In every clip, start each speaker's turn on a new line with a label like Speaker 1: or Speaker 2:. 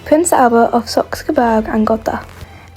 Speaker 1: Prince Albert of Saxe-Coburg and Gotha.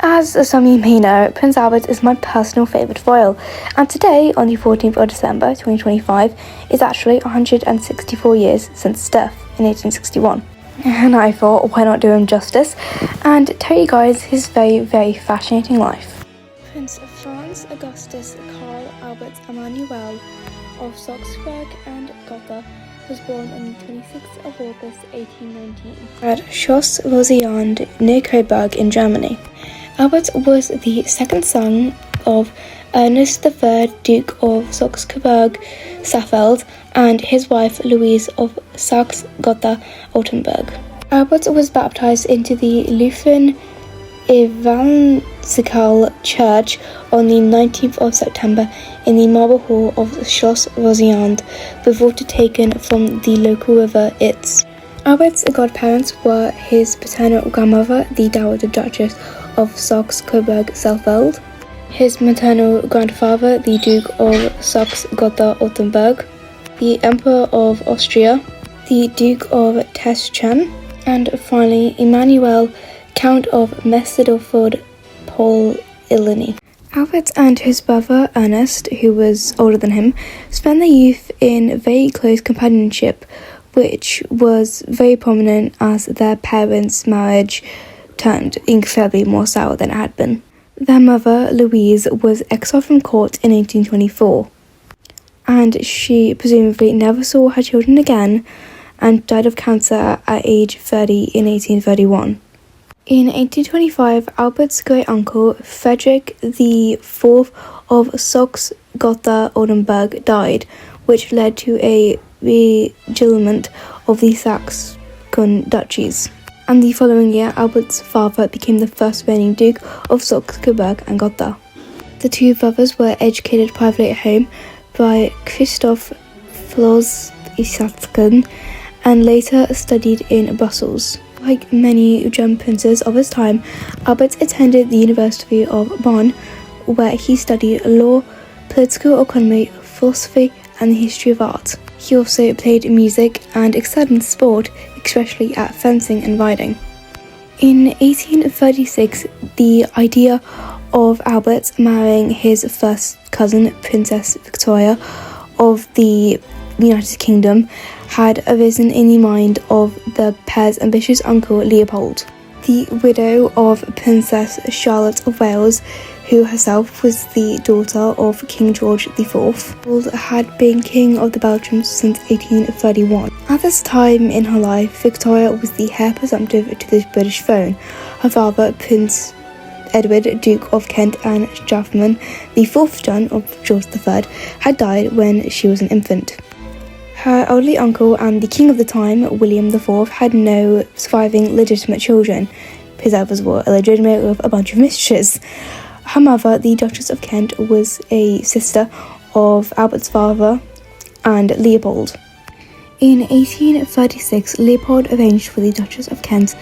Speaker 1: As some of you may know, Prince Albert is my personal favourite royal, and today, on the 14th of December 2025, is actually 164 years since his death in 1861. And I thought, why not do him justice and tell you guys his very, very fascinating life. Prince Franz Augustus Karl Albert Emanuel of Saxe-Coburg and Gotha was born on the 26th of August 1819 at Schloss Rosiand near Coburg in Germany. Albert was the second son of Ernest III, Duke of Saxe-Coburg-Saalfeld, and his wife Louise of Saxe-Gotha-Altenburg. Albert was baptized into the Lutheran Evangelical Church on the 19th of September in the marble hall of Schloss Rosiand, with water taken from the local river Itz. Albert's godparents were his paternal grandmother, the Dowager Duchess of Saxe-Coburg-Saalfeld, his maternal grandfather, the Duke of Saxe-Gotha-Altenburg, the Emperor of Austria, the Duke of Teschen, and finally Emmanuel, Count of Metzdorf-Poligny. Albert and his brother Ernest, who was older than him, spent their youth in very close companionship, which was very prominent as their parents' marriage turned incredibly more sour than it had been. Their mother, Louise, was exiled from court in 1824, and she presumably never saw her children again and died of cancer at age 30 in 1831. In 1825, Albert's great-uncle, Frederick IV of Saxe-Gotha-Altenburg, died, which led to a regiment of the Saxon duchies. And the following year, Albert's father became the first reigning Duke of Saxe-Coburg and Gotha. The two brothers were educated privately at home by Christoph Floss-Isaacson and later studied in Brussels. Like many German princes of his time, Albert attended the University of Bonn, where he studied law, political economy, philosophy, and the history of art. He also played music and excelled in sport, especially at fencing and riding. In 1836, the idea of Albert marrying his first cousin, Princess Victoria of the United Kingdom, had arisen in the mind of the pair's ambitious uncle Leopold. The widow of Princess Charlotte of Wales, who herself was the daughter of King George IV, had been King of the Belgians since 1831. At this time in her life, Victoria was the heir presumptive to the British throne. Her father, Prince Edward, Duke of Kent and Strathmore, the fourth son of George III, had died when she was an infant. Her elderly uncle and the king of the time, William IV, had no surviving legitimate children. His others were illegitimate with a bunch of mistresses. Her mother, the Duchess of Kent, was a sister of Albert's father and Leopold. In 1836, Leopold arranged for the Duchess of Kent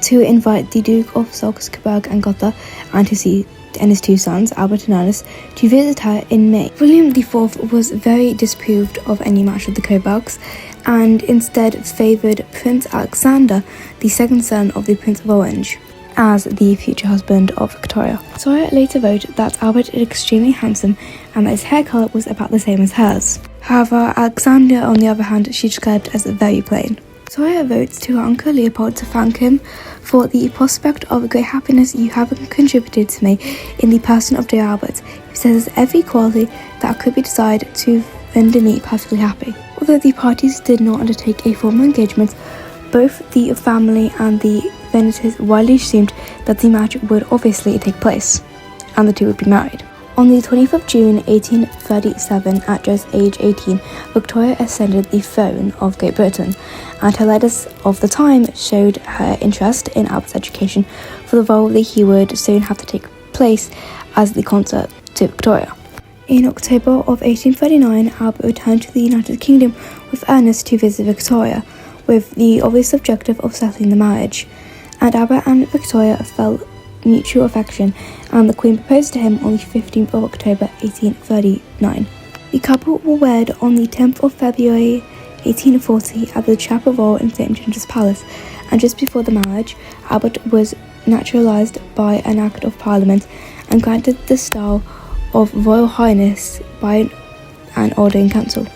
Speaker 1: to invite the Duke of Saxe-Coburg and Gotha and his two sons, Albert and Ernest, to visit her in May. William IV was very disapproved of any match with the Coburgs and instead favoured Prince Alexander, the second son of the Prince of Orange, as the future husband of Victoria. Victoria later wrote that Albert is extremely handsome and that his hair colour was about the same as hers. However, Alexander, on the other hand, she described as very plain. Victoria wrote to her uncle Leopold to thank him for the prospect of great happiness you have contributed to me in the person of dear Albert, who possesses every quality that could be desired to render me perfectly happy. Although the parties did not undertake a formal engagement, both the family and the Veneters widely assumed that the match would obviously take place, and the two would be married. On the 20th of June 1837, at just age 18, Victoria ascended the throne of Great Britain, and her letters of the time showed her interest in Albert's education for the role that he would soon have to take place as the consort to Victoria. In October of 1839, Albert returned to the United Kingdom with Ernest to visit Victoria, with the obvious objective of settling the marriage, and Albert and Victoria felt mutual affection, and the Queen proposed to him on the 15th of October 1839. The couple were wed on the 10th of February 1840 at the Chapel Royal in St. James's Palace, and just before the marriage, Albert was naturalised by an Act of Parliament and granted the style of Royal Highness by an order in council.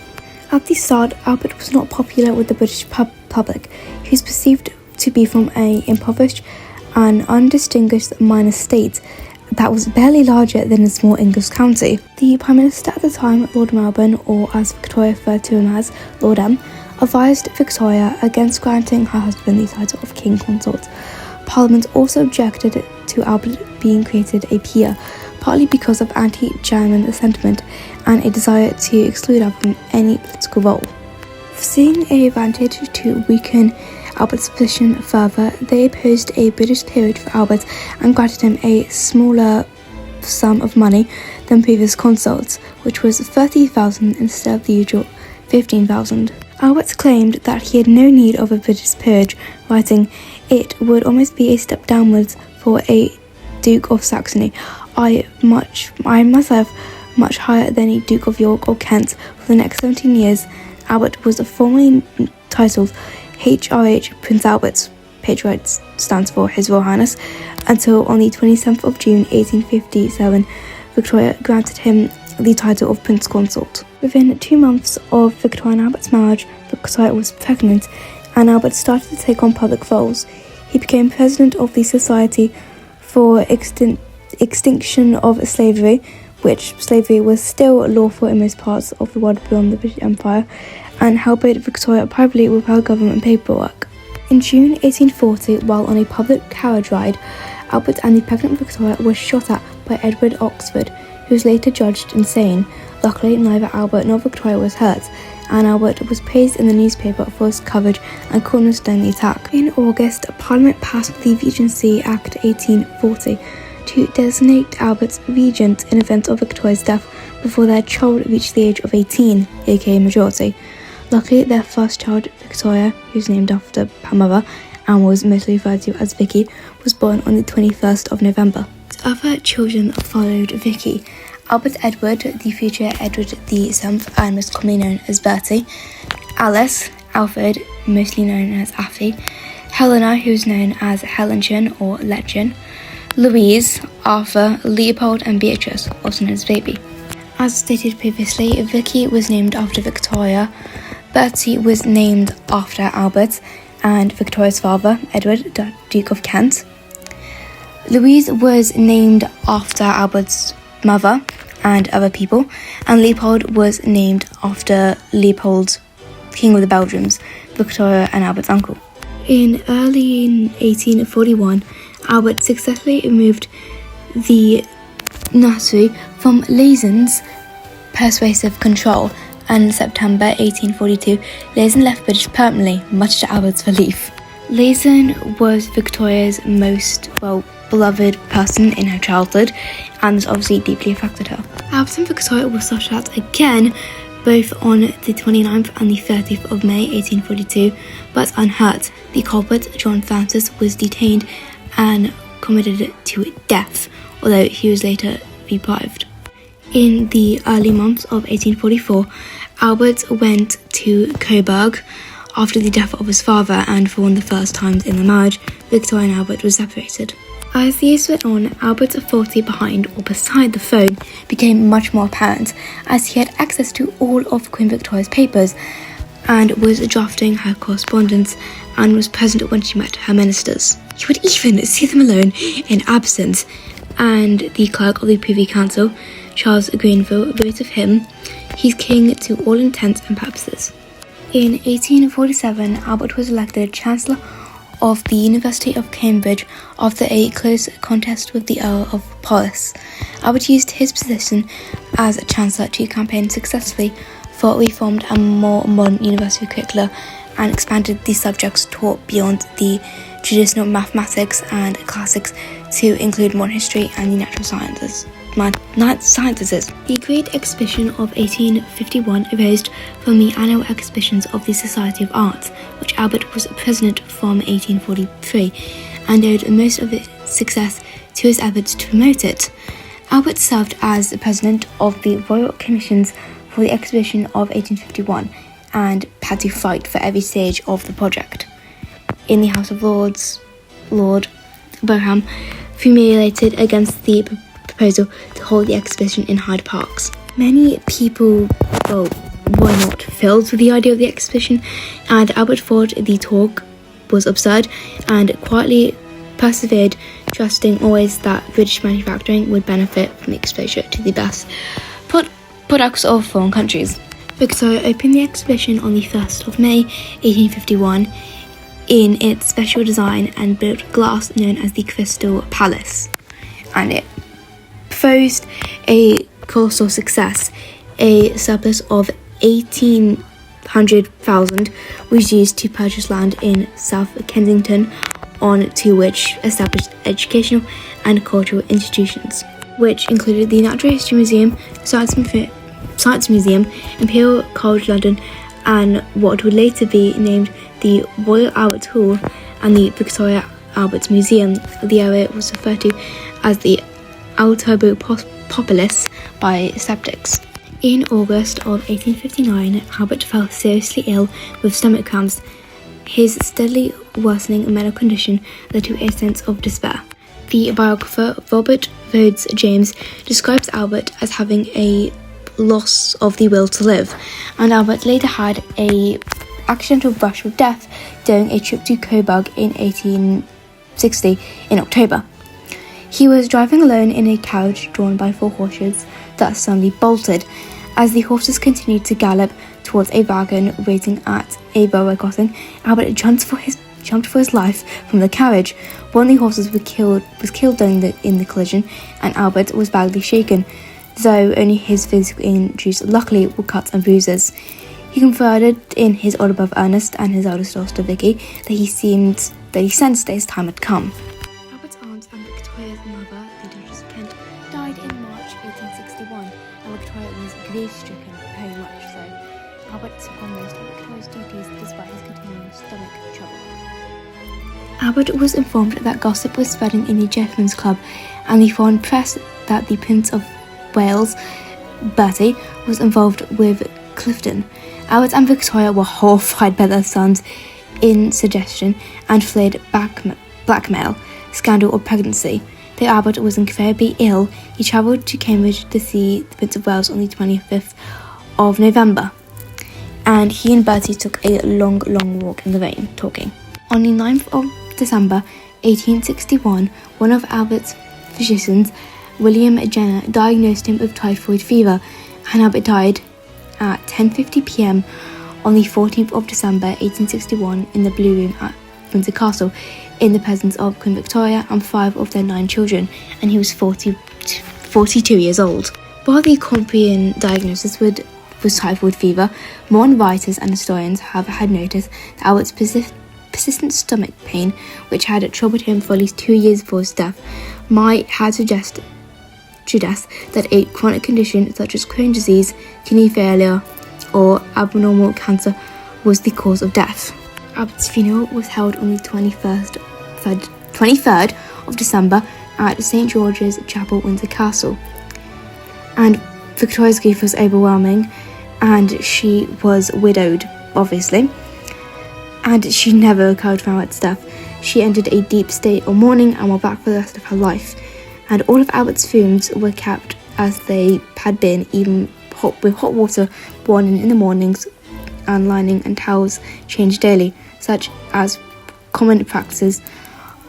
Speaker 1: At the start, Albert was not popular with the British public. He was perceived to be from an impoverished and undistinguished minor state that was barely larger than a small English county. The Prime Minister at the time, Lord Melbourne, or as Victoria referred to him as, Lord M, advised Victoria against granting her husband the title of King Consort. Parliament also objected to Albert being created a peer, partly because of anti-German sentiment and a desire to exclude Albert from any political role. Seeing an advantage to weaken Albert's position further, they opposed a British peerage for Albert and granted him a smaller sum of money than previous consorts, which was 30,000 instead of the usual 15,000. Albert claimed that he had no need of a British peerage, writing, "It would almost be a step downwards for a Duke of Saxony. I myself much higher than a Duke of York or Kent. For the next 17 years, Albert was formally titled HRH Prince Albert, Patriot stands for His Royal Highness, until on the 27th of June 1857, Victoria granted him the title of Prince Consort. Within 2 months of Victoria and Albert's marriage, Victoria was pregnant, and Albert started to take on public roles. He became president of the Society for Extinction of Slavery, which slavery was still lawful in most parts of the world beyond the British Empire, and helped Victoria privately with her government paperwork. In June 1840, while on a public carriage ride, Albert and the pregnant Victoria were shot at by Edward Oxford, who was later judged insane. Luckily, neither Albert nor Victoria was hurt, and Albert was praised in the newspaper for his courage and coolness during the attack. In August, Parliament passed the Regency Act 1840 to designate Albert regent in event of Victoria's death before their child reached the age of 18, aka majority. Luckily, their first child, Victoria, who's named after her mother and was mostly referred to as Vicky, was born on the 21st of November. Other children followed Vicky: Albert Edward, the future Edward VII, and most commonly known as Bertie; Alice, Alfred, mostly known as Affy; Helena, who's known as Helenchen or Letchen; Louise, Arthur, Leopold, and Beatrice, also known as Baby. As stated previously, Vicky was named after Victoria, Bertie was named after Albert and Victoria's father, Edward, Duke of Kent. Louise was named after Albert's mother and other people, and Leopold was named after Leopold, King of the Belgians, Victoria and Albert's uncle. In early 1841, Albert successfully removed the nursery from Leizen's persuasive control, and in September 1842, Leizen left British permanently, much to Albert's relief. Leizen was Victoria's most, beloved person in her childhood, and this obviously deeply affected her. Albert and Victoria were shot at again, both on the 29th and the 30th of May 1842, but unhurt. The culprit, John Francis, was detained and committed to death, although he was later reprieved. In the early months of 1844, Albert went to Coburg after the death of his father, and for one of the first times in their marriage, Victoria and Albert were separated. As the years went on, Albert's authority behind or beside the throne became much more apparent, as he had access to all of Queen Victoria's papers and was drafting her correspondence and was present when she met her ministers. He would even see them alone in absence, and the clerk of the Privy Council, Charles Grenville, wrote of him, "He's king to all intents and purposes." In 1847, Albert was elected Chancellor of the University of Cambridge after a close contest with the Earl of Porus. Albert used his position as Chancellor to campaign successfully for reformed and more modern university curricula and expanded the subjects taught beyond the traditional mathematics and classics to include modern history and the natural sciences. The Great Exhibition of 1851 arose from the annual exhibitions of the Society of Arts, which Albert was president from 1843, and owed most of its success to his efforts to promote it. Albert served as the president of the Royal Commissions for the exhibition of 1851 and had to fight for every stage of the project. in the House of Lords, Lord Brougham, formulated against the proposal to hold the exhibition in Hyde Parks. Many people, were not filled with the idea of the exhibition, and Albert thought the talk was absurd and quietly persevered, trusting always that British manufacturing would benefit from exposure to the best products of foreign countries. Victoria opened the exhibition on the 1st of May 1851 in its special design and built glass known as the Crystal Palace, and it posed a colossal success. A surplus of 1,800,000 was used to purchase land in South Kensington, on to which established educational and cultural institutions, which included the Natural History Museum, Science Museum, Imperial College London, and what would later be named the Royal Albert Hall and the Victoria Albert Museum. The area was referred to as the Altopolis by skeptics. In August of 1859, Albert fell seriously ill with stomach cramps. His steadily worsening medical condition led to a sense of despair. The biographer Robert Rhodes James describes Albert as having a loss of the will to live, and Albert later had a accidental brush with death during a trip to Coburg in 1860 in October. He was driving alone in a carriage drawn by 4 horses that suddenly bolted. As the horses continued to gallop towards a wagon waiting at a railway crossing, Albert jumped for his life from the carriage. One of the horses was killed in the collision, and Albert was badly shaken, though only his physical injuries luckily were cuts and bruises. He confided in his older brother Ernest and his eldest daughter Vicky that he sensed that his time had come. Albert's aunt and Victoria's mother, the Duchess of Kent, died in March 1861, and Victoria was grief-stricken, very much so. Albert took on most of Victoria's duties despite his continuing stomach trouble. Albert was informed that gossip was spreading in the Gentlemen's Club and the foreign press that the Prince of Wales, Bertie, was involved with Clifton. Albert and Victoria were horrified by their son's insuggestion and fled blackmail, scandal or pregnancy. Though Albert was incredibly ill, he travelled to Cambridge to see the Prince of Wales on the 25th of November, and he and Bertie took a long walk in the rain, talking. On the 9th of December 1861, one of Albert's physicians, William Jenner, diagnosed him with typhoid fever, and Albert died at 10:50 p.m. on the 14th of December 1861 in the Blue Room at Windsor Castle, in the presence of Queen Victoria and 5 of their 9 children, and he was 42 years old. While the Cambrian diagnosis was typhoid fever, modern writers and historians have had noticed that Albert's persistent stomach pain, which had troubled him for at least 2 years before his death, might have suggested that a chronic condition such as Crohn's disease, kidney failure, or abnormal cancer was the cause of death. Albert's funeral was held on the 23rd of December at St. George's Chapel, Windsor Castle. And Victoria's grief was overwhelming, and she was widowed, obviously, and she never recovered from Albert's death. She entered a deep state of mourning and went back for the rest of her life, and all of Albert's fumes were kept as they had been, even with hot water boiling in the mornings, and lining and towels changed daily, such as common practices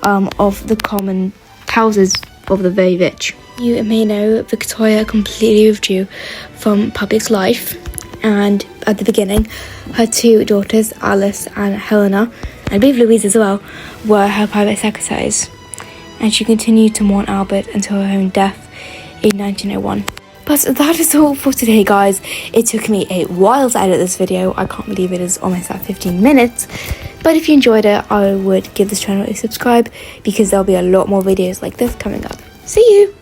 Speaker 1: of the common houses of the very rich. You may know Victoria completely withdrew from public life, and at the beginning, her 2 daughters, Alice and Helena, and I believe Louise as well, were her private secretaries, and she continued to mourn Albert until her own death in 1901. But that is all for today, guys. It took me a while to edit this video. I can't believe it is almost at 15 minutes. But if you enjoyed it, I would give this channel a subscribe, because there'll be a lot more videos like this coming up. See you!